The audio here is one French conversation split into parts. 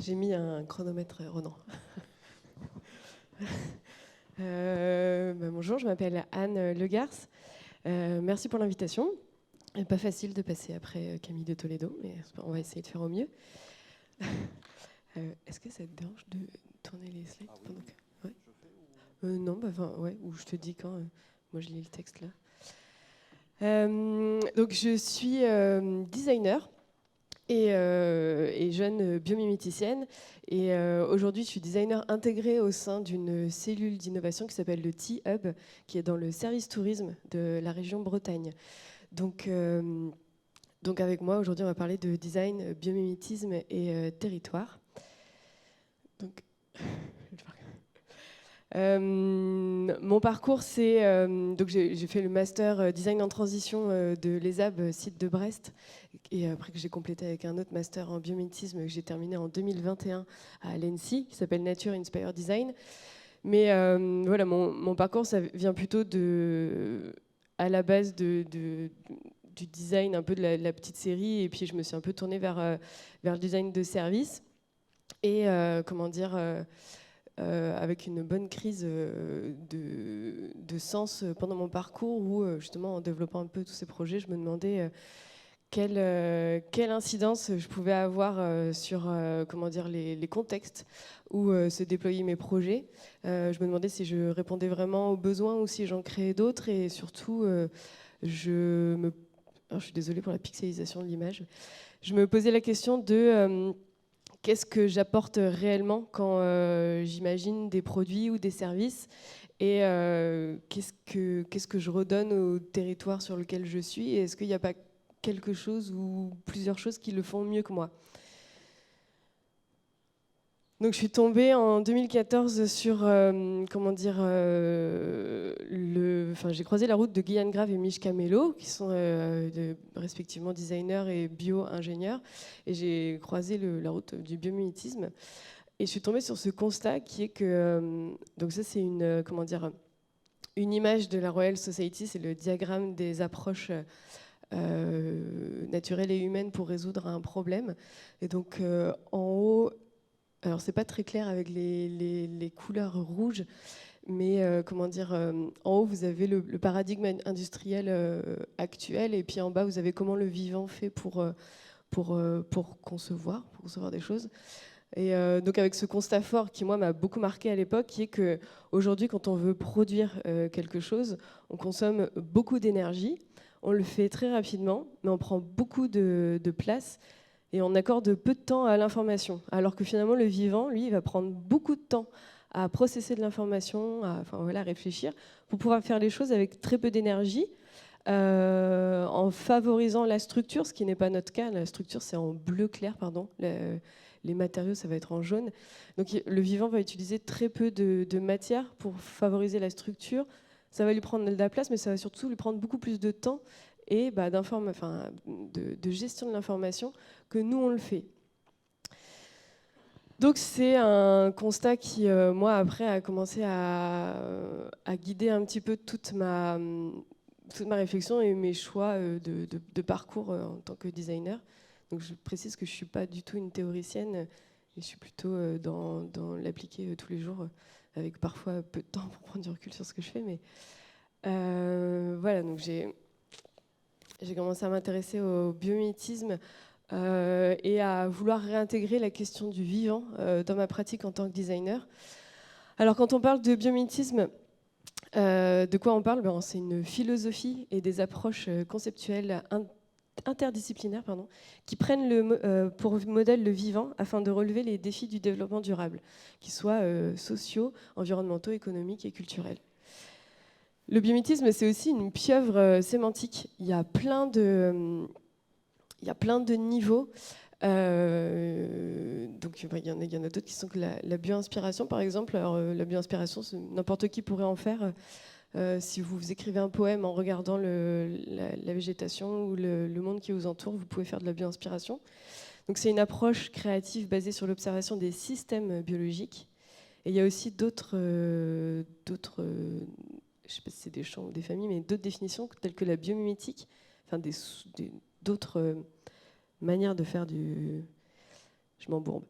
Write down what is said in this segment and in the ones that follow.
J'ai mis un chronomètre Ronan. Bonjour, je m'appelle Anne Legars. Merci pour l'invitation. Pas facile de passer après Camille de Toledo, mais on va essayer de faire au mieux. Est-ce que ça te dérange de tourner les slides pendant que... Ouais. Non, ouais, ou je te dis quand. Moi, je lis le texte là. Donc, je suis designer et jeune biomiméticienne. Et aujourd'hui, je suis designer intégré au sein d'une cellule d'innovation qui s'appelle le T-Hub, qui est dans le service tourisme de la région Bretagne. Donc avec moi, aujourd'hui, on va parler de design, biomimétisme et territoire. Donc, mon parcours, c'est donc j'ai fait le master design en transition de l'ESAB site de Brest, et après que j'ai complété avec un autre master en biomimétisme que j'ai terminé en 2021 à l'ENSI, qui s'appelle Nature Inspired Design. Mais voilà, mon parcours, ça vient plutôt à la base du design, un peu de la petite série, et puis je me suis un peu tournée vers le design de service et avec une bonne crise de sens pendant mon parcours où, justement, en développant un peu tous ces projets, je me demandais quelle incidence je pouvais avoir sur les contextes où se déployaient mes projets. Je me demandais si je répondais vraiment aux besoins ou si j'en créais d'autres. Et surtout, alors, je suis désolée pour la pixelisation de l'image. Je me posais la question de... qu'est-ce que j'apporte réellement quand j'imagine des produits ou des services, et qu'est-ce que je redonne au territoire sur lequel je suis, et est-ce qu'il n'y a pas quelque chose ou plusieurs choses qui le font mieux que moi. Donc je suis tombée en 2014 sur j'ai croisé la route de Guyane Grave et Mishka Mello, qui sont respectivement designers et bio-ingénieurs, et j'ai croisé la route du biomimétisme, et je suis tombée sur ce constat qui est que donc ça, c'est une image de la Royal Society, c'est le diagramme des approches naturelles et humaines pour résoudre un problème. Et donc en haut, alors c'est pas très clair avec les couleurs rouges, mais en haut vous avez le paradigme industriel actuel, et puis en bas vous avez comment le vivant fait pour concevoir des choses. Et donc avec ce constat fort qui, moi, m'a beaucoup marqué à l'époque, qui est qu'aujourd'hui, quand on veut produire quelque chose, on consomme beaucoup d'énergie, on le fait très rapidement, mais on prend beaucoup de place et on accorde peu de temps à l'information. Alors que finalement, le vivant, lui, il va prendre beaucoup de temps à processer de l'information, à réfléchir, pour pouvoir faire les choses avec très peu d'énergie, en favorisant la structure, ce qui n'est pas notre cas. La structure, c'est en bleu clair, pardon. Les matériaux, ça va être en jaune. Donc le vivant va utiliser très peu de matière pour favoriser la structure. Ça va lui prendre de la place, mais ça va surtout lui prendre beaucoup plus de temps et de gestion de l'information que nous, on le fait. Donc c'est un constat qui, moi, après, a commencé à guider un petit peu toute ma réflexion et mes choix de parcours en tant que designer. Donc je précise que je ne suis pas du tout une théoricienne, et je suis plutôt dans l'appliquer tous les jours, avec parfois peu de temps pour prendre du recul sur ce que je fais. Mais voilà, donc j'ai commencé à m'intéresser au biomimétisme et à vouloir réintégrer la question du vivant dans ma pratique en tant que designer. Alors quand on parle de biomimétisme, de quoi on parle? C'est une philosophie et des approches conceptuelles interdisciplinaires qui prennent pour modèle le vivant afin de relever les défis du développement durable, qu'ils soient sociaux, environnementaux, économiques et culturels. Le biomimétisme, c'est aussi une pieuvre sémantique. Il y a plein de niveaux. Donc il y en a d'autres qui sont que la bio-inspiration, par exemple. Alors, la bio-inspiration, n'importe qui pourrait en faire. Si vous écrivez un poème en regardant la végétation ou le monde qui vous entoure, vous pouvez faire de la bio-inspiration. Donc c'est une approche créative basée sur l'observation des systèmes biologiques. Et il y a aussi d'autres, je ne sais pas si c'est des champs ou des familles, mais d'autres définitions telles que la biomimétique, d'autres manières de faire je m'embourbe.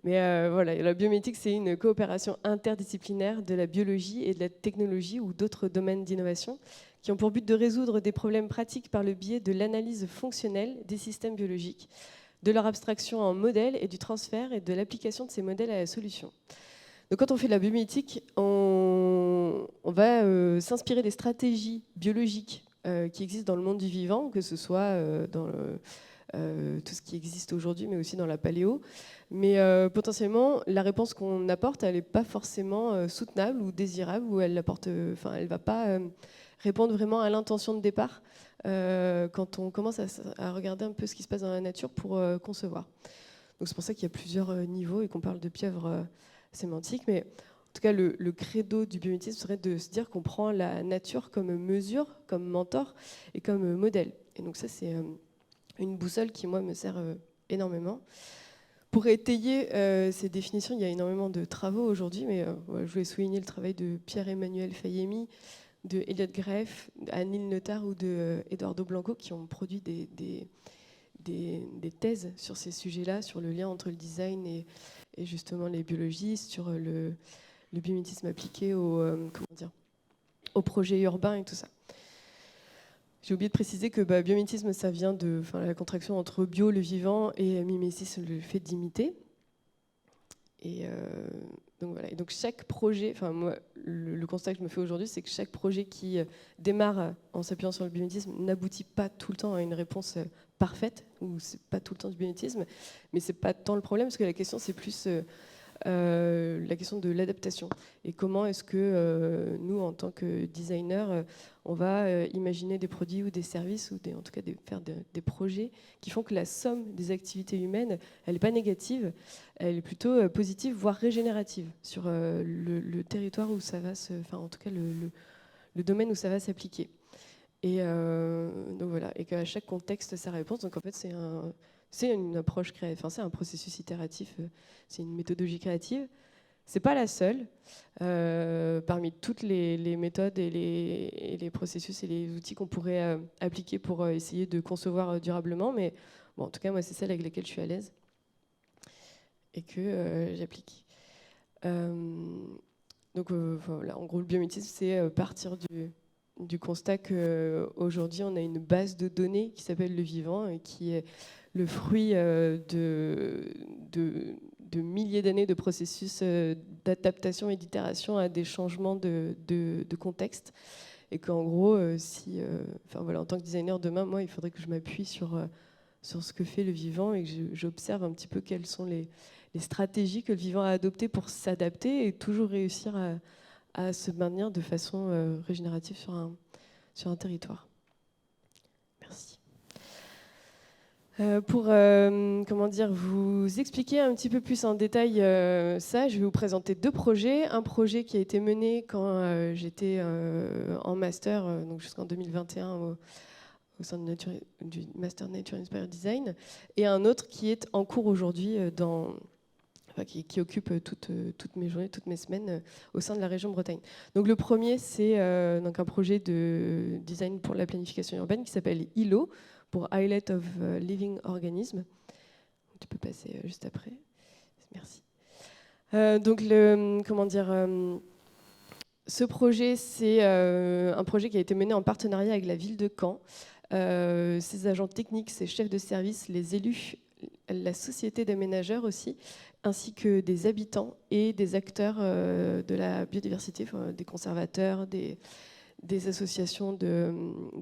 Mais voilà, la biomimétique, c'est une coopération interdisciplinaire de la biologie et de la technologie ou d'autres domaines d'innovation qui ont pour but de résoudre des problèmes pratiques par le biais de l'analyse fonctionnelle des systèmes biologiques, de leur abstraction en modèles et du transfert et de l'application de ces modèles à la solution. Donc quand on fait de la biomimétique, on va s'inspirer des stratégies biologiques qui existent dans le monde du vivant, que ce soit dans tout ce qui existe aujourd'hui, mais aussi dans la paléo. Mais potentiellement, la réponse qu'on apporte, elle n'est pas forcément soutenable ou désirable, ou elle ne va pas répondre vraiment à l'intention de départ quand on commence à regarder un peu ce qui se passe dans la nature pour concevoir. Donc c'est pour ça qu'il y a plusieurs niveaux et qu'on parle de pieuvre sémantique. Mais en tout cas, le credo du biomimétisme serait de se dire qu'on prend la nature comme mesure, comme mentor et comme modèle. Et donc ça, c'est une boussole qui, moi, me sert énormément. Pour étayer ces définitions, il y a énormément de travaux aujourd'hui, mais je voulais souligner le travail de Pierre-Emmanuel Fayemi, de Elliot Greff, Anil Notar ou de Eduardo Blanco, qui ont produit des thèses sur ces sujets-là, sur le lien entre le design et justement les biologistes, sur le biomimétisme appliqué au projet urbain et tout ça. J'ai oublié de préciser que biomimétisme, ça vient de la contraction entre bio, le vivant, et mimétisme, le fait d'imiter. Et donc voilà. Et donc chaque projet, moi, le constat que je me fais aujourd'hui, c'est que chaque projet qui démarre en s'appuyant sur le biomimétisme n'aboutit pas tout le temps à une réponse parfaite, ou c'est pas tout le temps du biomimétisme, mais c'est pas tant le problème, parce que la question, c'est plus la question de l'adaptation. Et comment est-ce que nous, en tant que designers, on va imaginer des produits ou des services, ou en tout cas faire des projets qui font que la somme des activités humaines, elle n'est pas négative, elle est plutôt positive, voire régénérative sur le territoire où ça va en tout cas le domaine où ça va s'appliquer. Et donc voilà, et qu'à chaque contexte sa réponse. Donc en fait, c'est une approche créative, c'est un processus itératif, c'est une méthodologie créative. C'est pas la seule. Parmi toutes les méthodes et les processus et les outils qu'on pourrait appliquer pour essayer de concevoir durablement, mais bon, en tout cas, moi, c'est celle avec laquelle je suis à l'aise et que j'applique. Donc voilà, en gros, le biomimétisme, c'est partir du constat qu'aujourd'hui, on a une base de données qui s'appelle le vivant et qui est le fruit de milliers d'années de processus d'adaptation et d'itération à des changements de contexte. Et qu'en gros, en tant que designer demain, moi, il faudrait que je m'appuie sur ce que fait le vivant et que j'observe un petit peu quelles sont les stratégies que le vivant a adoptées pour s'adapter et toujours réussir à se maintenir de façon régénérative sur un territoire. Merci. Pour vous expliquer un petit peu plus en détail ça, je vais vous présenter deux projets. Un projet qui a été mené quand j'étais en master, donc jusqu'en 2021 au sein du Master Nature Inspired Design, et un autre qui est en cours aujourd'hui qui occupe toutes mes journées, toutes mes semaines au sein de la région Bretagne. Donc le premier, c'est un projet de design pour la planification urbaine qui s'appelle ILO, pour Highlight of Living Organism. Tu peux passer juste après. Merci. Ce projet, c'est un projet qui a été mené en partenariat avec la ville de Caen. Ses agents techniques, ses chefs de service, les élus, la société d'aménageurs aussi, ainsi que des habitants et des acteurs de la biodiversité, des conservateurs, des associations de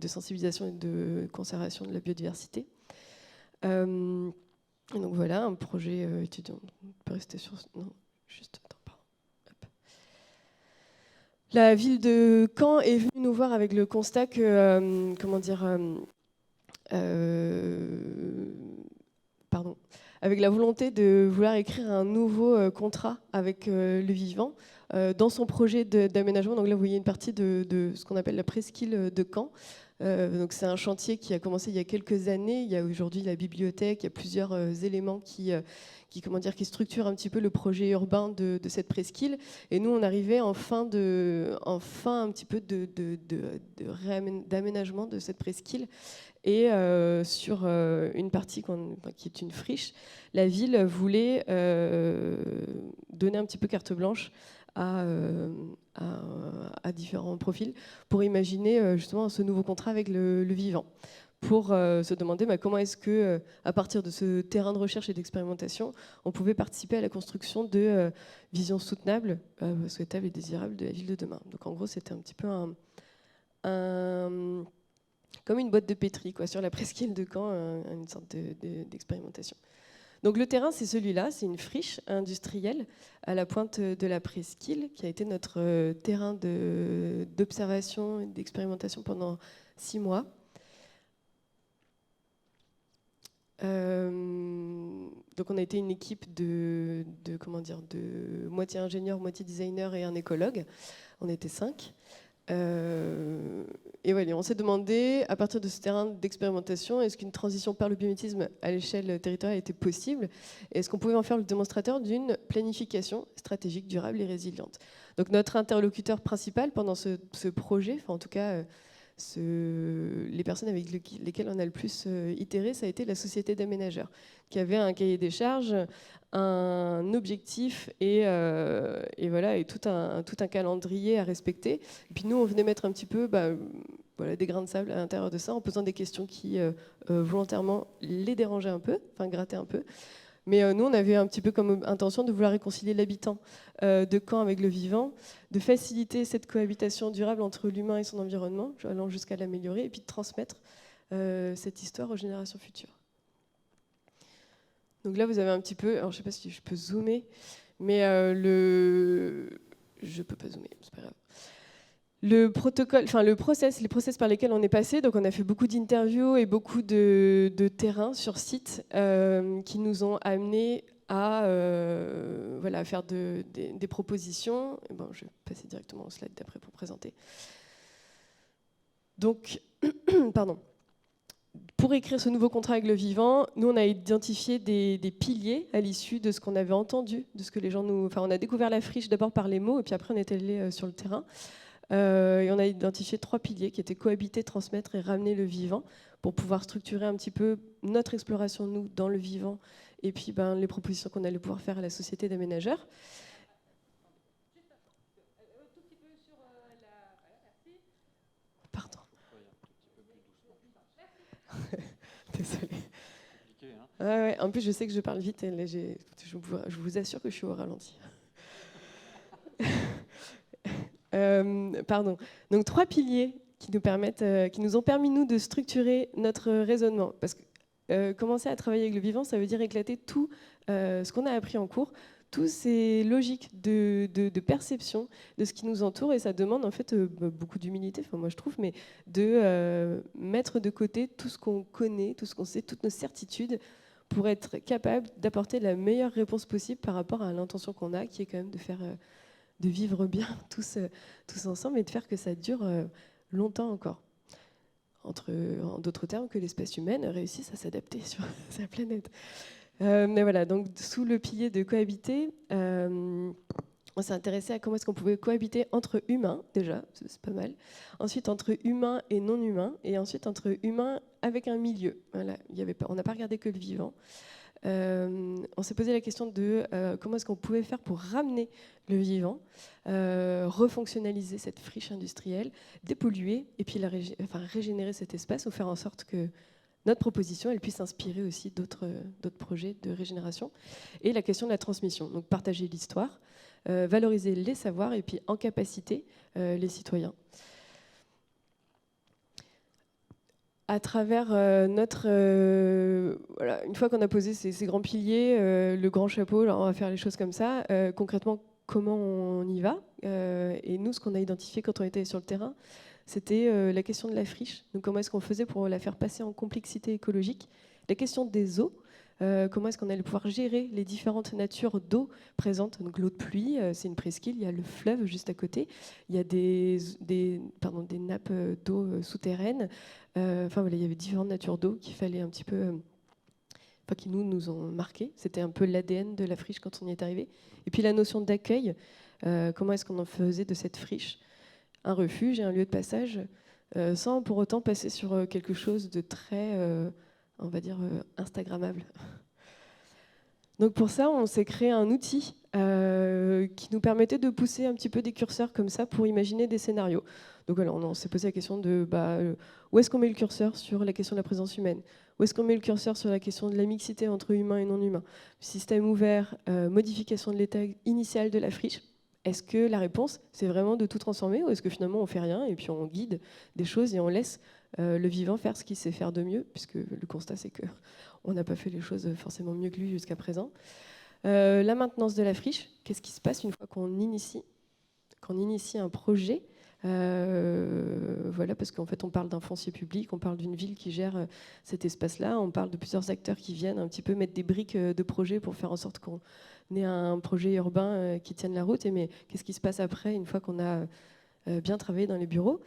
sensibilisation et de conservation de la biodiversité. Donc voilà, un projet étudiant. On peut rester sur... Non, juste... Attends, pardon. Hop. La ville de Caen est venue nous voir avec le constat que... avec la volonté de vouloir écrire un nouveau contrat avec le vivant dans son projet d'aménagement. Donc là, vous voyez une partie de ce qu'on appelle la presqu'île de Caen, Donc c'est un chantier qui a commencé il y a quelques années. Il y a aujourd'hui la bibliothèque, il y a plusieurs éléments qui structurent un petit peu le projet urbain de cette presqu'île. Et nous, on arrivait en fin un petit peu d'aménagement de cette presqu'île. Et sur une partie qui est une friche, la ville voulait donner un petit peu carte blanche à différents profils pour imaginer justement ce nouveau contrat avec le vivant, pour se demander comment est-ce que, à partir de ce terrain de recherche et d'expérimentation, on pouvait participer à la construction de visions soutenables, souhaitables et désirables de la ville de demain. Donc en gros, c'était un petit peu comme une boîte de pétri sur la presqu'île de Caen, une sorte d'expérimentation. Donc le terrain, c'est celui-là, c'est une friche industrielle à la pointe de la presqu'île qui a été notre terrain d'observation et d'expérimentation pendant 6 mois. Donc on a été une équipe de moitié ingénieur, moitié designer et un écologue. On était 5. Et voilà, on s'est demandé, à partir de ce terrain d'expérimentation, est-ce qu'une transition par le biomimétisme à l'échelle territoriale était possible? Est-ce qu'on pouvait en faire le démonstrateur d'une planification stratégique, durable et résiliente? Donc notre interlocuteur principal pendant ce projet, enfin en tout cas les personnes avec lesquelles on a le plus itéré, ça a été la société d'aménageurs, qui avait un cahier des charges, un objectif et voilà, et tout un calendrier à respecter. Et puis nous, on venait mettre un petit peu des grains de sable à l'intérieur de ça, en posant des questions qui volontairement les dérangeaient un peu, enfin grattaient un peu. Mais nous, on avait un petit peu comme intention de vouloir réconcilier l'habitant de Caen avec le vivant, de faciliter cette cohabitation durable entre l'humain et son environnement, allant jusqu'à l'améliorer, et puis de transmettre cette histoire aux générations futures. Donc là, vous avez un petit peu, alors je ne sais pas si je peux zoomer, mais je ne peux pas zoomer, c'est pas grave. Le protocole, enfin les process par lesquels on est passé, donc on a fait beaucoup d'interviews et beaucoup de terrain sur site qui nous ont amenés à faire des propositions. Et bon, je vais passer directement au slide d'après pour présenter. Donc, pardon. Pour écrire ce nouveau contrat avec le vivant, nous, on a identifié des piliers à l'issue de ce qu'on avait entendu, de ce que les gens nous... Enfin, on a découvert la friche d'abord par les mots, et puis après, on est allé sur le terrain. Et on a identifié 3 piliers qui étaient cohabiter, transmettre et ramener le vivant, pour pouvoir structurer un petit peu notre exploration, nous, dans le vivant, et puis les propositions qu'on allait pouvoir faire à la société d'aménageurs. Pardon. Désolée. Ouais, en plus, je sais que je parle vite, et là, je vous assure que je suis au ralenti. Pardon. Donc 3 piliers qui nous ont permis nous de structurer notre raisonnement. Parce que commencer à travailler avec le vivant, ça veut dire éclater tout ce qu'on a appris en cours, toutes ces logiques de perception de ce qui nous entoure, et ça demande en fait beaucoup d'humilité, moi je trouve, mais de mettre de côté tout ce qu'on connaît, tout ce qu'on sait, toutes nos certitudes, pour être capable d'apporter la meilleure réponse possible par rapport à l'intention qu'on a, qui est quand même de vivre bien tous ensemble et de faire que ça dure longtemps encore. En d'autres termes, que l'espèce humaine réussisse à s'adapter sur sa planète. Mais voilà, donc sous le pilier de cohabiter, on s'est intéressé à comment est-ce qu'on pouvait cohabiter entre humains, déjà, c'est pas mal. Ensuite, entre humains et non humains. Et ensuite, entre humains avec un milieu. Voilà, on n'a pas regardé que le vivant. On s'est posé la question de comment est-ce qu'on pouvait faire pour ramener le vivant, refonctionnaliser cette friche industrielle, dépolluer et puis régénérer cet espace ou faire en sorte que notre proposition elle puisse inspirer aussi d'autres projets de régénération. Et la question de la transmission, donc partager l'histoire, valoriser les savoirs et puis en capacité les citoyens. À travers une fois qu'on a posé ces grands piliers, le grand chapeau, on va faire les choses comme ça, concrètement, comment on y va? Et nous, ce qu'on a identifié quand on était sur le terrain, c'était la question de la friche. Donc, comment est-ce qu'on faisait pour la faire passer en complexité écologique? La question des eaux. comment est-ce qu'on allait pouvoir gérer les différentes natures d'eau présentes. Donc l'eau de pluie, c'est une presqu'île, il y a le fleuve juste à côté, il y a des nappes d'eau souterraines. Enfin voilà, il y avait différentes natures d'eau qu'il fallait un petit peu... qui nous ont marqué. C'était un peu l'ADN de la friche quand on y est arrivé. Et puis la notion d'accueil, comment est-ce qu'on en faisait de cette friche un refuge et un lieu de passage, sans pour autant passer sur quelque chose de très, on va dire, instagrammable. Donc pour ça, on s'est créé un outil qui nous permettait de pousser un petit peu des curseurs comme ça pour imaginer des scénarios. Donc alors, on s'est posé la question de où est-ce qu'on met le curseur sur la question de la présence humaine? Où est-ce qu'on met le curseur sur la question de la mixité entre humains et non humains? Système ouvert, modification de l'état initial de la friche. Est-ce que la réponse, c'est vraiment de tout transformer, ou est-ce que finalement on fait rien et puis on guide des choses et on laisse le vivant faire ce qu'il sait faire de mieux, puisque le constat c'est qu'on n'a pas fait les choses forcément mieux que lui jusqu'à présent. La maintenance de la friche, qu'est-ce qui se passe une fois qu'on initie un projet? Voilà, parce qu'en fait on parle d'un foncier public, on parle d'une ville qui gère cet espace-là, on parle de plusieurs acteurs qui viennent un petit peu mettre des briques de projet pour faire en sorte qu'on ait un projet urbain qui tienne la route. Mais qu'est-ce qui se passe après, une fois qu'on a bien travaillé dans les bureaux?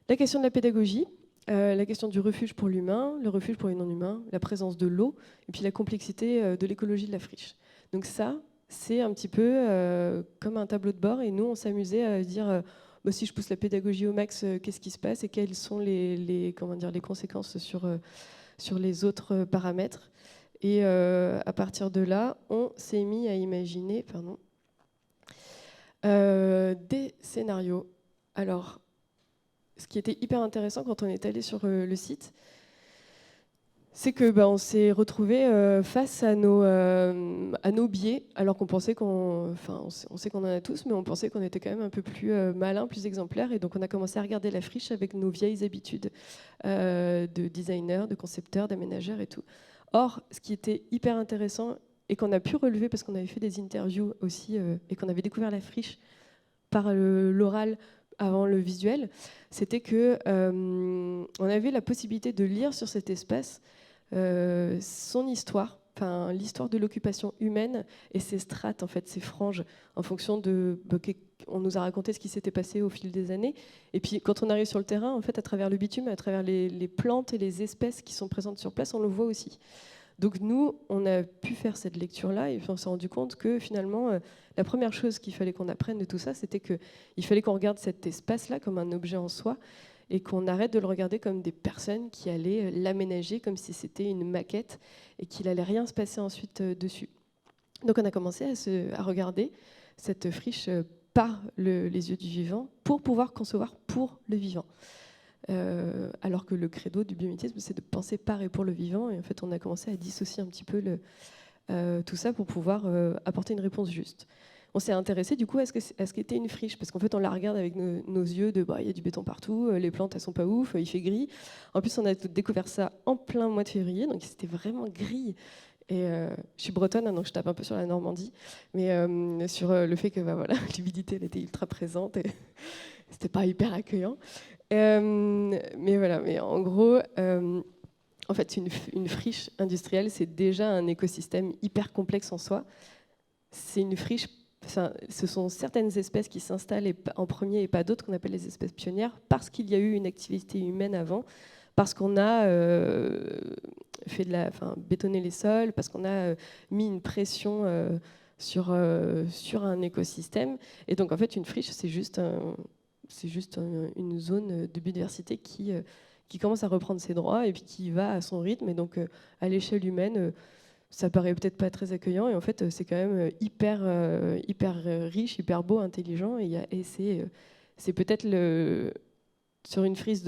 La question de la pédagogie, la question du refuge pour l'humain, le refuge pour les non-humains, la présence de l'eau, et puis la complexité de l'écologie de la friche. Donc ça, c'est un petit peu comme un tableau de bord, et nous, on s'amusait à dire si je pousse la pédagogie au max, qu'est-ce qui se passe et quelles sont les conséquences sur les autres paramètres. Et à partir de là, on s'est mis à imaginer des scénarios. Alors, ce qui était hyper intéressant quand on est allé sur le site, c'est que on s'est retrouvé face à nos biais, alors qu'on pensait on sait qu'on en a tous, mais on pensait qu'on était quand même un peu plus malin, plus exemplaire. Et donc on a commencé à regarder la friche avec nos vieilles habitudes de designers, de concepteurs, d'aménageurs et tout. Or, ce qui était hyper intéressant et qu'on a pu relever parce qu'on avait fait des interviews aussi et qu'on avait découvert la friche par l'oral avant le visuel, c'était que on avait la possibilité de lire sur cet espace son histoire, l'histoire de l'occupation humaine et ses strates, en fait, ses franges, en fonction de... on nous a raconté ce qui s'était passé au fil des années. Et puis, quand on arrive sur le terrain, en fait, à travers le bitume, à travers les plantes et les espèces qui sont présentes sur place, on le voit aussi. Donc nous, on a pu faire cette lecture-là et on s'est rendu compte que finalement, la première chose qu'il fallait qu'on apprenne de tout ça, c'était qu'il fallait qu'on regarde cet espace-là comme un objet en soi et qu'on arrête de le regarder comme des personnes qui allaient l'aménager comme si c'était une maquette et qu'il allait rien se passer ensuite dessus. Donc on a commencé à regarder cette friche par les yeux du vivant pour pouvoir concevoir pour le vivant. Alors que le credo du biomimétisme, c'est de penser par et pour le vivant. Et en fait, on a commencé à dissocier un petit peu tout ça pour pouvoir apporter une réponse juste. On s'est intéressé du coup à ce qu'était une friche, parce qu'en fait, on la regarde avec nos yeux de il y a du béton partout, les plantes, elles sont pas ouf, il fait gris. En plus, on a découvert ça en plein mois de février, donc c'était vraiment gris. Et je suis bretonne, hein, donc je tape un peu sur la Normandie, mais sur le fait que voilà, l'humidité elle était ultra présente et c'était pas hyper accueillant. Mais voilà, mais en gros, en fait, une friche industrielle, c'est déjà un écosystème hyper complexe en soi. C'est une friche, ce sont certaines espèces qui s'installent en premier et pas d'autres qu'on appelle les espèces pionnières parce qu'il y a eu une activité humaine avant, parce qu'on a bétonné les sols, parce qu'on a mis une pression sur un écosystème. Et donc, en fait, une friche, c'est juste une zone de biodiversité qui commence à reprendre ses droits et puis qui va à son rythme. Et donc, à l'échelle humaine, ça paraît peut-être pas très accueillant. Et en fait, c'est quand même hyper riche, hyper beau, intelligent. Et c'est peut-être sur une frise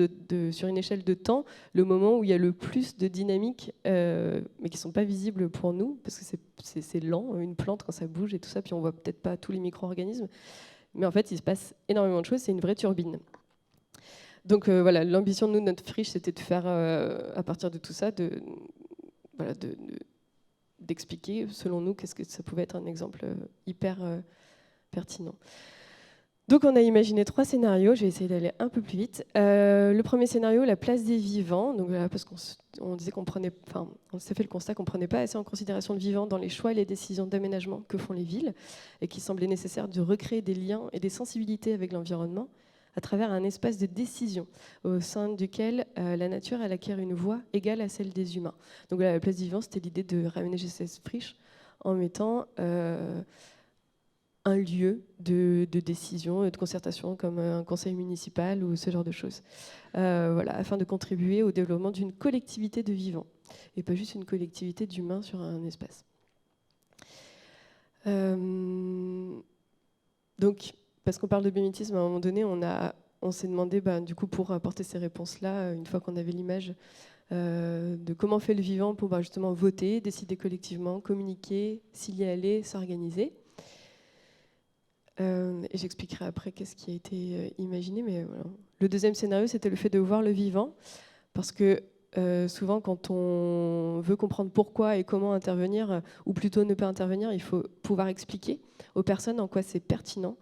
sur une échelle de temps, le moment où il y a le plus de dynamique, mais qui ne sont pas visibles pour nous, parce que c'est lent, une plante quand ça bouge et tout ça, puis on voit peut-être pas tous les micro-organismes. Mais en fait, il se passe énormément de choses, c'est une vraie turbine. Donc voilà, l'ambition de notre friche, c'était de faire, à partir de tout ça, d'expliquer, selon nous, qu'est-ce que ça pouvait être un exemple hyper pertinent. Donc on a imaginé 3 scénarios, je vais essayer d'aller un peu plus vite. Le premier scénario, la place des vivants, donc là, parce qu'on disait on s'est fait le constat qu'on ne prenait pas assez en considération le vivant dans les choix et les décisions d'aménagement que font les villes, et qu'il semblait nécessaire de recréer des liens et des sensibilités avec l'environnement à travers un espace de décision au sein duquel la nature elle acquiert une voix égale à celle des humains. Donc là, la place des vivants, c'était l'idée de réaménager cette friche en mettant un lieu de décision et de concertation comme un conseil municipal ou ce genre de choses, voilà, afin de contribuer au développement d'une collectivité de vivants et pas juste une collectivité d'humains sur un espace. Donc, parce qu'on parle de biomimétisme, à un moment donné, on s'est demandé, du coup, pour apporter ces réponses-là, une fois qu'on avait l'image de comment fait le vivant pour justement voter, décider collectivement, communiquer, s'y aller, s'organiser. Et j'expliquerai après qu'est-ce qui a été imaginé. Mais voilà. Le deuxième scénario, c'était le fait de voir le vivant. Parce que souvent, quand on veut comprendre pourquoi et comment intervenir, ou plutôt ne pas intervenir, il faut pouvoir expliquer aux personnes en quoi c'est pertinent.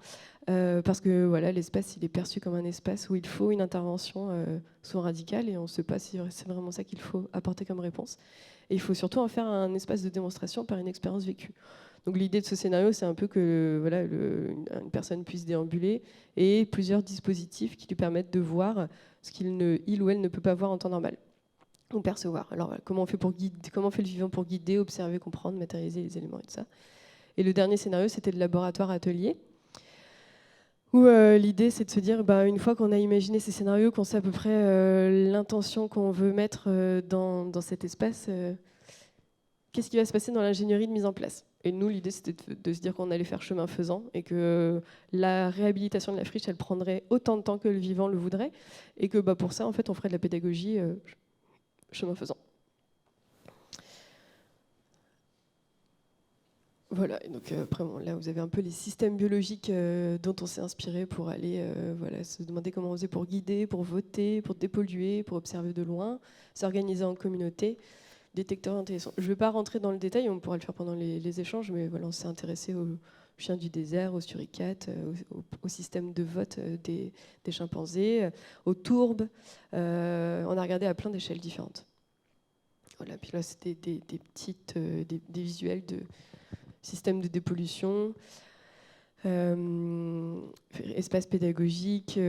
Parce que voilà, l'espace, il est perçu comme un espace où il faut une intervention souvent radicale et on ne sait pas si c'est vraiment ça qu'il faut apporter comme réponse. Et il faut surtout en faire un espace de démonstration par une expérience vécue. Donc l'idée de ce scénario, c'est un peu que voilà, une personne puisse déambuler et plusieurs dispositifs qui lui permettent de voir ce il ou elle ne peut pas voir en temps normal ou percevoir. Alors voilà, comment on fait le vivant pour guider, observer, comprendre, matérialiser les éléments et tout ça. Et le dernier scénario, c'était le laboratoire atelier, où l'idée, c'est de se dire, une fois qu'on a imaginé ces scénarios, qu'on sait à peu près l'intention qu'on veut mettre dans cet espace, qu'est-ce qui va se passer dans l'ingénierie de mise en place? Et nous, l'idée, c'était de se dire qu'on allait faire chemin faisant et que la réhabilitation de la friche, elle prendrait autant de temps que le vivant le voudrait. Et que pour ça, en fait, on ferait de la pédagogie chemin faisant. Voilà, et donc après, là, vous avez un peu les systèmes biologiques dont on s'est inspiré pour aller se demander comment on faisait pour guider, pour voter, pour dépolluer, pour observer de loin, s'organiser en communauté. Détecteur intéressant. Je ne vais pas rentrer dans le détail, on pourra le faire pendant les échanges, mais voilà, on s'est intéressé aux chiens du désert, aux suricates, au système de vote des chimpanzés, aux tourbes. On a regardé à plein d'échelles différentes. Voilà, puis là, c'était des visuels de systèmes de dépollution, espace pédagogique.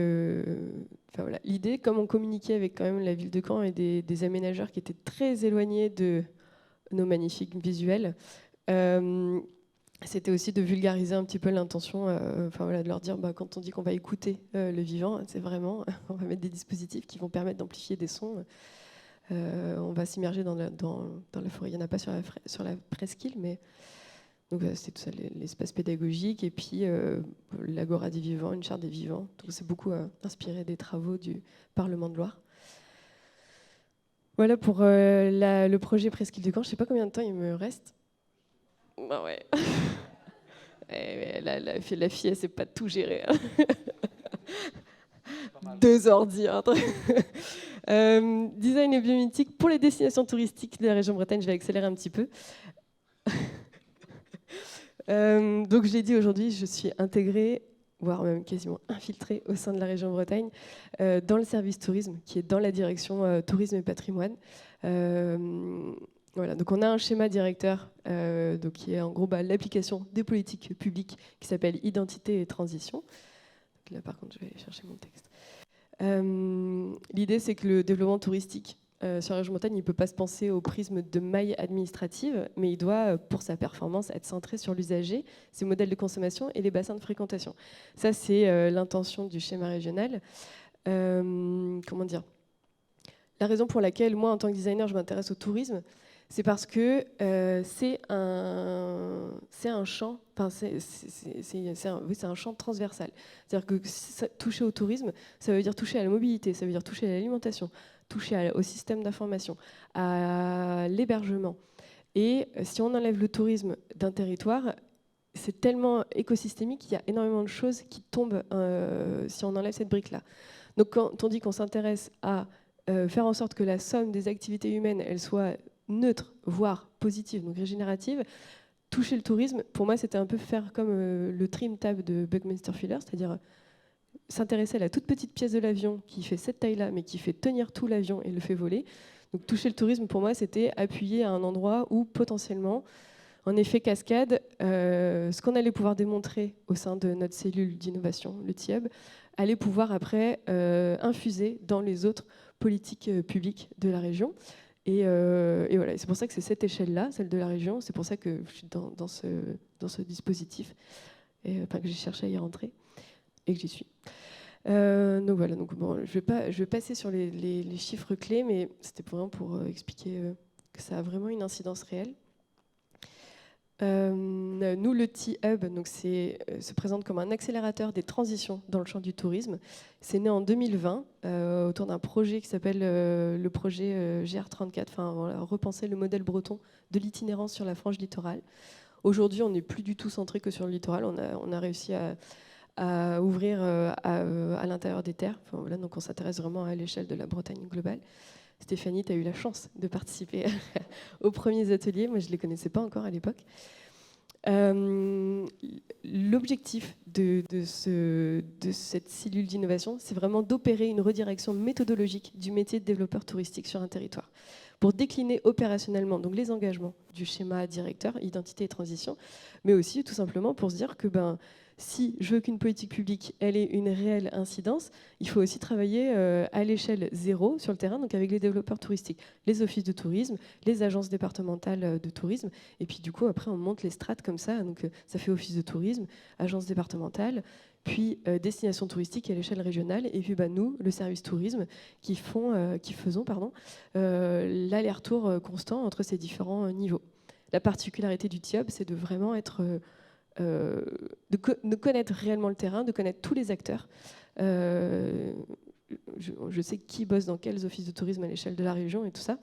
Voilà. L'idée, comme on communiquait avec quand même la ville de Caen et des aménageurs qui étaient très éloignés de nos magnifiques visuels, c'était aussi de vulgariser un petit peu l'intention, de leur dire quand on dit qu'on va écouter le vivant, c'est vraiment, on va mettre des dispositifs qui vont permettre d'amplifier des sons. On va s'immerger dans la forêt. Il n'y en a pas sur la presqu'île, mais donc c'est tout ça, l'espace pédagogique et puis l'Agora des vivants, une charte des vivants. Donc c'est beaucoup inspiré des travaux du Parlement de Loire. Voilà pour le projet Presqu'île de Caen. Je ne sais pas combien de temps il me reste. Bah ouais. La fille, elle ne sait pas tout gérer. 2 ordi. Design et biomimétique pour les destinations touristiques de la région Bretagne. Je vais accélérer un petit peu. Donc je l'ai dit aujourd'hui, je suis intégrée, voire même quasiment infiltrée au sein de la région Bretagne, dans le service tourisme, qui est dans la direction tourisme et patrimoine. Voilà, donc on a un schéma directeur donc qui est en gros l'application des politiques publiques qui s'appelle Identité et Transition. Donc là par contre je vais aller chercher mon texte. L'idée c'est que le développement touristique sur la région Bretagne, il ne peut pas se penser au prisme de maille administrative, mais il doit, pour sa performance, être centré sur l'usager, ses modèles de consommation et les bassins de fréquentation. Ça, c'est l'intention du schéma régional. Comment dire ? La raison pour laquelle, moi, en tant que designer, je m'intéresse au tourisme, c'est parce que c'est un champ, c'est un champ transversal. C'est-à-dire que toucher au tourisme, ça veut dire toucher à la mobilité, ça veut dire toucher à l'alimentation, toucher au système d'information, à l'hébergement. Et si on enlève le tourisme d'un territoire, c'est tellement écosystémique qu'il y a énormément de choses qui tombent si on enlève cette brique-là. Donc quand on dit qu'on s'intéresse à faire en sorte que la somme des activités humaines, elle soit neutre, voire positive, donc régénérative, toucher le tourisme, pour moi, c'était un peu faire comme le trim tab de Buckminster Fuller, c'est-à-dire s'intéresser à la toute petite pièce de l'avion qui fait cette taille-là, mais qui fait tenir tout l'avion et le fait voler. Donc toucher le tourisme, pour moi, c'était appuyer à un endroit où potentiellement, en effet cascade, ce qu'on allait pouvoir démontrer au sein de notre cellule d'innovation, le TIEB, allait pouvoir après infuser dans les autres politiques publiques de la région. Et voilà, c'est pour ça que c'est cette échelle-là, celle de la région, c'est pour ça que je suis dans ce dispositif, et, que j'ai cherché à y rentrer, et que j'y suis. Donc voilà, donc bon, je vais passer sur les chiffres clés, mais c'était vraiment pour expliquer que ça a vraiment une incidence réelle. Nous, le T-Hub, donc se présente comme un accélérateur des transitions dans le champ du tourisme. C'est né en 2020 autour d'un projet qui s'appelle le projet GR34, enfin, voilà, repenser le modèle breton de l'itinérance sur la frange littorale. Aujourd'hui, on n'est plus du tout centré que sur le littoral. On a réussi à ouvrir à l'intérieur des terres. Enfin, voilà, donc on s'intéresse vraiment à l'échelle de la Bretagne globale. Stéphanie, tu as eu la chance de participer aux premiers ateliers. Moi, je ne les connaissais pas encore à l'époque. L'objectif de cette cellule d'innovation, c'est vraiment d'opérer une redirection méthodologique du métier de développeur touristique sur un territoire pour décliner opérationnellement donc les engagements du schéma directeur, identité et transition, mais aussi tout simplement pour se dire que si je veux qu'une politique publique elle ait une réelle incidence, il faut aussi travailler à l'échelle zéro sur le terrain, donc avec les développeurs touristiques, les offices de tourisme, les agences départementales de tourisme, et puis du coup après on monte les strates comme ça, donc ça fait office de tourisme, agence départementale, puis destination touristique à l'échelle régionale, et puis nous, le service tourisme, qui faisons l'aller-retour constant entre ces différents niveaux. La particularité du TIOB, c'est de vraiment être de connaître réellement le terrain, de connaître tous les acteurs. Je sais qui bosse dans quels offices de tourisme à l'échelle de la région et tout ça.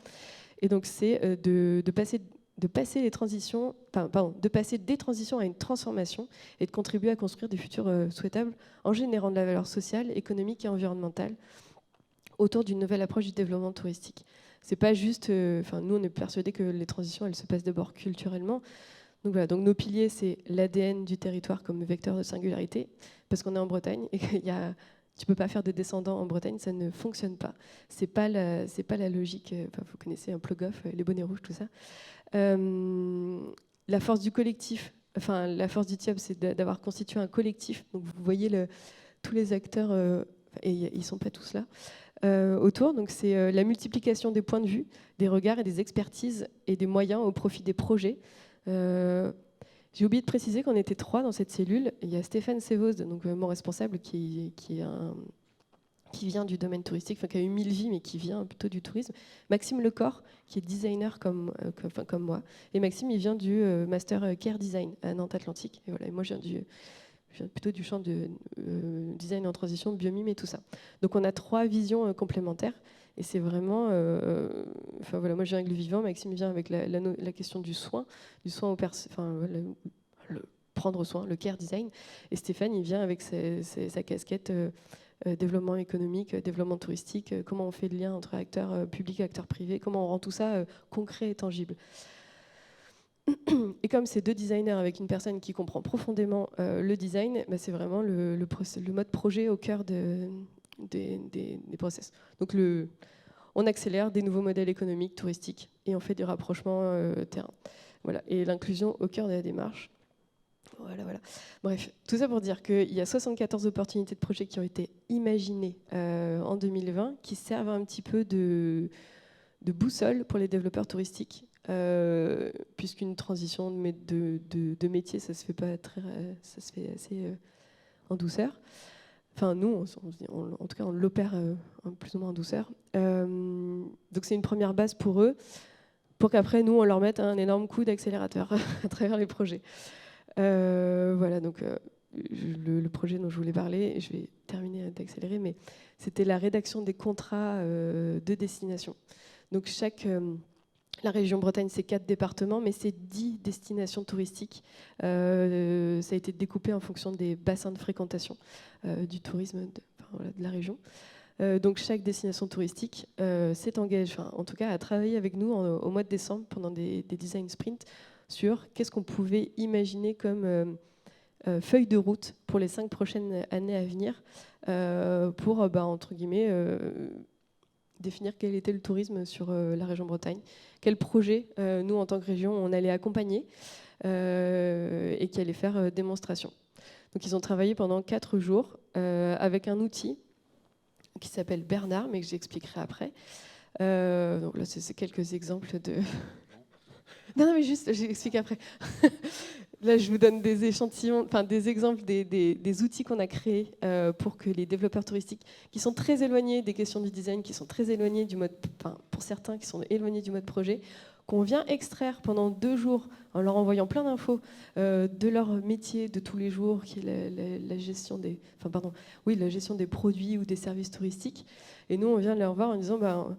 Et donc c'est de passer des transitions à une transformation et de contribuer à construire des futurs souhaitables en générant de la valeur sociale, économique et environnementale autour d'une nouvelle approche du développement touristique. C'est pas juste, nous on est persuadés que les transitions elles se passent d'abord culturellement. Donc voilà, donc nos piliers c'est l'ADN du territoire comme vecteur de singularité, parce qu'on est en Bretagne et qu'il y a tu peux pas faire de descendants en Bretagne, ça ne fonctionne pas. C'est pas la logique. Vous connaissez un Plogoff, les bonnets rouges, tout ça. La force du collectif, la force du TIOB, c'est d'avoir constitué un collectif. Donc vous voyez tous les acteurs, et ils sont pas tous là. Autour, donc c'est la multiplication des points de vue, des regards et des expertises et des moyens au profit des projets. J'ai oublié de préciser qu'on était 3 dans cette cellule. Il y a Stéphane Sévoz, donc mon responsable, qui vient du domaine touristique, qui a eu 1000 vies, mais qui vient plutôt du tourisme. Maxime Lecor, qui est designer comme moi. Et Maxime, il vient du Master Care Design à Nantes Atlantique. Et voilà, et moi, je viens plutôt du champ de design en transition, biomime et tout ça. Donc on a 3 visions complémentaires. Et c'est vraiment... moi, je viens avec le vivant, Maxime vient avec la question du soin aux personnes, prendre soin, le care design. Et Stéphane, il vient avec sa casquette développement économique, développement touristique, comment on fait le lien entre acteurs publics et acteurs privés, comment on rend tout ça concret et tangible. Et comme c'est 2 designers avec une personne qui comprend profondément le design, c'est vraiment le mode projet au cœur des process. Donc on accélère des nouveaux modèles économiques, touristiques, et on fait du rapprochement terrain. Voilà. Et l'inclusion au cœur de la démarche. Voilà. Bref, tout ça pour dire qu'il y a 74 opportunités de projets qui ont été imaginées en 2020, qui servent un petit peu de boussole pour les développeurs touristiques, puisqu'une transition de métier, ça se fait pas ça se fait assez en douceur. Enfin, nous, en tout cas, on l'opère plus ou moins en douceur. Donc, c'est une première base pour eux, pour qu'après, nous, on leur mette un énorme coup d'accélérateur à travers les projets. Voilà, donc le projet dont je voulais parler, et je vais terminer d'accélérer, mais c'était la rédaction des contrats de destination. Donc, la région Bretagne, c'est 4 départements, mais c'est 10 destinations touristiques. Ça a été découpé en fonction des bassins de fréquentation du tourisme de la région. Donc chaque destination touristique s'est engagée, en tout cas, à travailler avec nous au mois de décembre pendant des design sprints sur qu'est-ce qu'on pouvait imaginer comme feuille de route pour les 5 prochaines années à venir pour, entre guillemets, définir quel était le tourisme sur la région Bretagne, quel projet nous, en tant que région, on allait accompagner et qui allait faire démonstration. Donc ils ont travaillé pendant 4 jours avec un outil qui s'appelle Bernard, mais que j'expliquerai après. Donc là, c'est quelques exemples de... non, mais juste, j'explique après. Là, je vous donne des échantillons, enfin des exemples des outils qu'on a créés pour que les développeurs touristiques, qui sont très éloignés des questions du design, qui sont très éloignés du mode, enfin pour certains qui sont éloignés du mode projet, qu'on vient extraire pendant 2 jours en leur envoyant plein d'infos de leur métier de tous les jours, qui est la gestion des, la gestion des produits ou des services touristiques. Et nous, on vient les revoir en disant,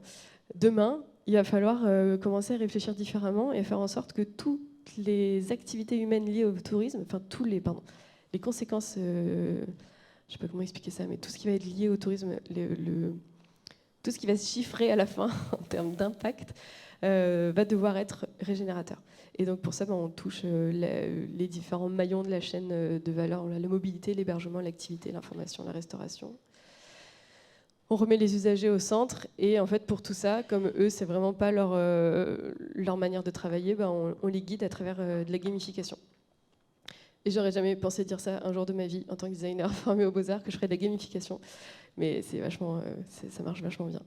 demain, il va falloir commencer à réfléchir différemment et faire en sorte que toutes les activités humaines liées au tourisme, enfin les conséquences, je ne sais pas comment expliquer ça, mais tout ce qui va être lié au tourisme, tout ce qui va se chiffrer à la fin en termes d'impact, va devoir être régénérateur. Et donc pour ça, on touche les différents maillons de la chaîne de valeur, la mobilité, l'hébergement, l'activité, l'information, la restauration. On remet les usagers au centre et en fait pour tout ça, comme eux c'est vraiment pas leur manière de travailler, on les guide à travers de la gamification. Et j'aurais jamais pensé dire ça un jour de ma vie en tant que designer formé aux Beaux-Arts, que je ferais de la gamification, mais c'est vachement, ça marche vachement bien.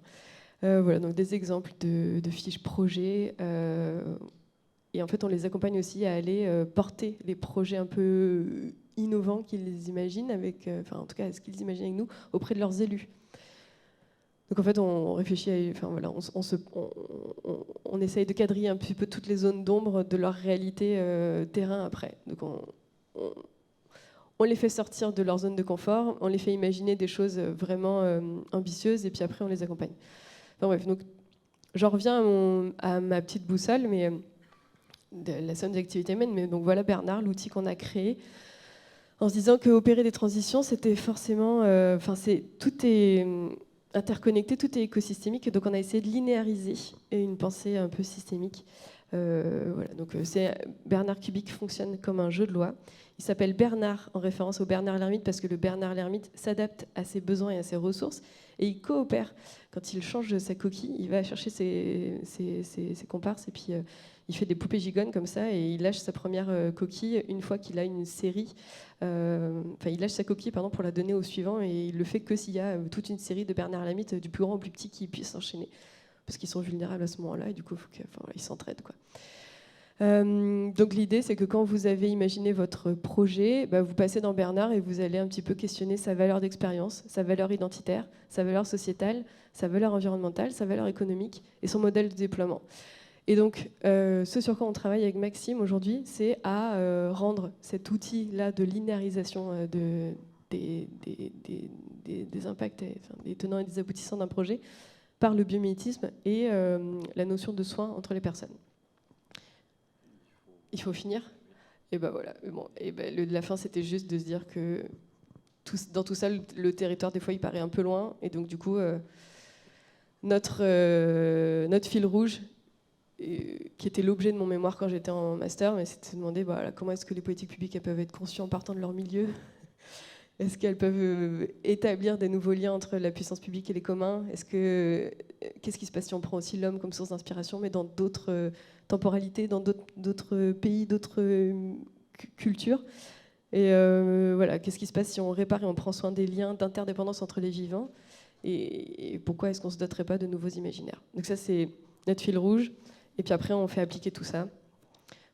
Voilà, donc des exemples de fiches projets et en fait on les accompagne aussi à aller porter les projets un peu innovants qu'ils imaginent avec, en tout cas ce qu'ils imaginent avec nous auprès de leurs élus. Donc en fait, on réfléchit, on essaye de quadriller un petit peu toutes les zones d'ombre de leur réalité terrain après. Donc on les fait sortir de leur zone de confort, on les fait imaginer des choses vraiment ambitieuses et puis après on les accompagne. Enfin bref, donc j'en reviens à ma petite boussole, mais de la somme des activités humaines. Mais donc voilà Bernard, l'outil qu'on a créé, en se disant qu'opérer des transitions, c'était forcément, tout est interconnecté, tout est écosystémique, donc on a essayé de linéariser une pensée un peu systémique. Voilà, donc Bernard Kubic fonctionne comme un jeu de loi. Il s'appelle Bernard en référence au Bernard l'ermite parce que le Bernard l'ermite s'adapte à ses besoins et à ses ressources et il coopère. Quand il change sa coquille, il va chercher ses comparses et puis il fait des poupées gigones comme ça et il lâche sa première coquille une fois qu'il a une série. Il lâche sa coquille pour la donner au suivant et il le fait que s'il y a toute une série de Bernard l'ermite du plus grand au plus petit qui puissent s'enchaîner parce qu'ils sont vulnérables à ce moment-là et du coup ils s'entraident quoi. Donc l'idée c'est que quand vous avez imaginé votre projet, vous passez dans Bernard et vous allez un petit peu questionner sa valeur d'expérience, sa valeur identitaire, sa valeur sociétale, sa valeur environnementale, sa valeur économique et son modèle de déploiement. Et donc, ce sur quoi on travaille avec Maxime aujourd'hui, c'est à rendre cet outil-là de linéarisation des impacts, des tenants et des aboutissants d'un projet par le biomimétisme et la notion de soin entre les personnes. Il faut finir. Et voilà. Bon, la fin, c'était juste de se dire que dans tout ça, le territoire, des fois, il paraît un peu loin. Et donc, du coup, notre fil rouge, qui était l'objet de mon mémoire quand j'étais en master, mais c'était de demander comment est-ce que les politiques publiques elles peuvent être conscientes en partant de leur milieu. Est-ce qu'elles peuvent établir des nouveaux liens entre la puissance publique et les communs ? Qu'est-ce qui se passe si on prend aussi l'homme comme source d'inspiration, mais dans d'autres temporalités, dans d'autres pays, d'autres cultures ? Et voilà, qu'est-ce qui se passe si on répare et on prend soin des liens d'interdépendance entre les vivants ? Et pourquoi est-ce qu'on ne se doterait pas de nouveaux imaginaires ? Donc ça, c'est notre fil rouge. Et puis après, on fait appliquer tout ça.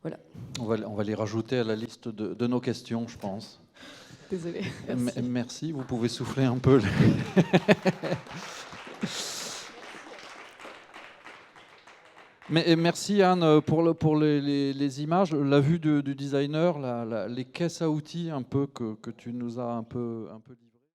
Voilà. On va les rajouter à la liste de nos questions, je pense. Désolée. Merci. Vous pouvez souffler un peu. Mais merci Anne pour les images, la vue du designer, les caisses à outils un peu que tu nous as un peu dit.